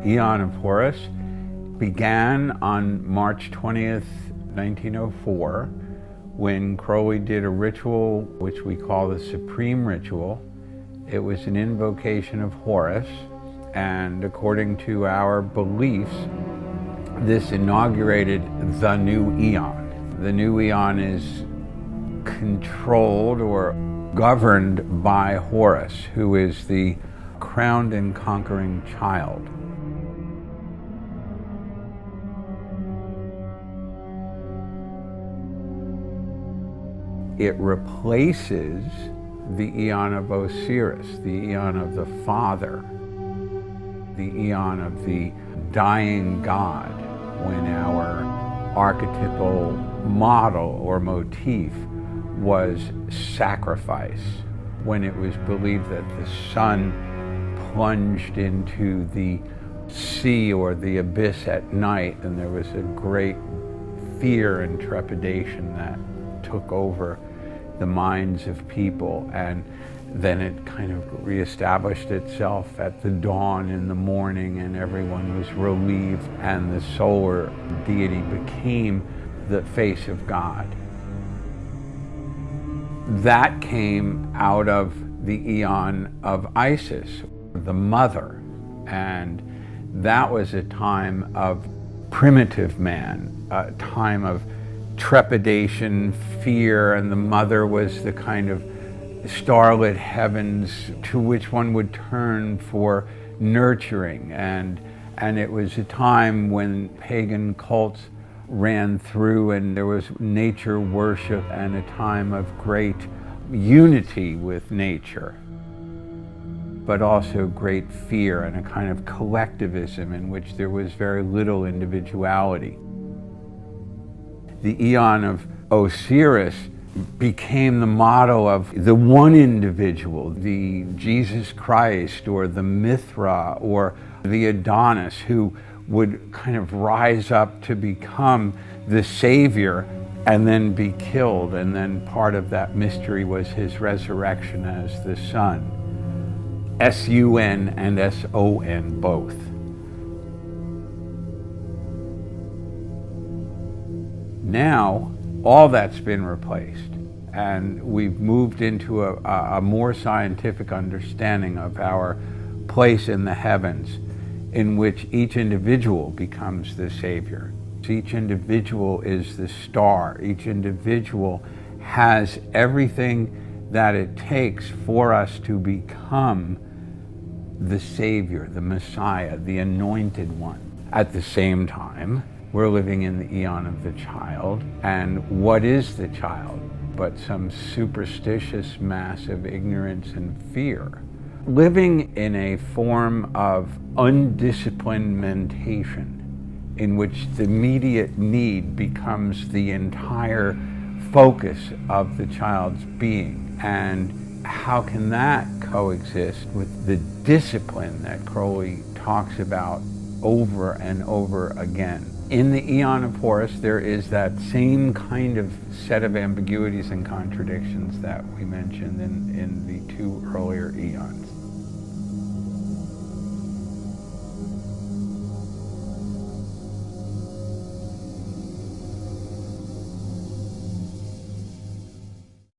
Aeon of Horus began on March 20th, 1904, when Crowley did a ritual which we call the Supreme Ritual. It was an invocation of Horus, and according to our beliefs, this inaugurated the new Aeon. The new Aeon is controlled or governed by Horus, who is the crowned and conquering child. It replaces the Aeon of Osiris, the Aeon of the Father, the Aeon of the dying God, when our archetypal model or motif was sacrifice, when it was believed that the sun plunged into the sea or the abyss at night, and there was a great fear and trepidation that took over the minds of people, and then it kind of reestablished itself at the dawn in the morning, and everyone was relieved, and the solar deity became the face of God. That came out of the Aeon of Isis, the mother, and that was a time of primitive man, a time of trepidation, fear, and the mother was the kind of starlit heavens to which one would turn for nurturing, and it was a time when pagan cults ran through, and there was nature worship, and a time of great unity with nature, but also great fear and a kind of collectivism in which there was very little individuality. The Aeon of Osiris became the model of the one individual, the Jesus Christ or the Mithra or the Adonis, who would kind of rise up to become the savior and then be killed. And then part of that mystery was his resurrection as the Son. S-U-N and S-O-N both. Now, all that's been replaced, and we've moved into a more scientific understanding of our place in the heavens, in which each individual becomes the savior. Each individual is the star. Each individual has everything that it takes for us to become the savior, the Messiah, the anointed one. At the same time, we're living in the Aeon of the child, and what is the child but some superstitious mass of ignorance and fear? Living in a form of undisciplined mentation, in which the immediate need becomes the entire focus of the child's being. And how can that coexist with the discipline that Crowley talks about over and over again? In the Aeon of Horus, there is that same kind of set of ambiguities and contradictions that we mentioned in the two earlier eons.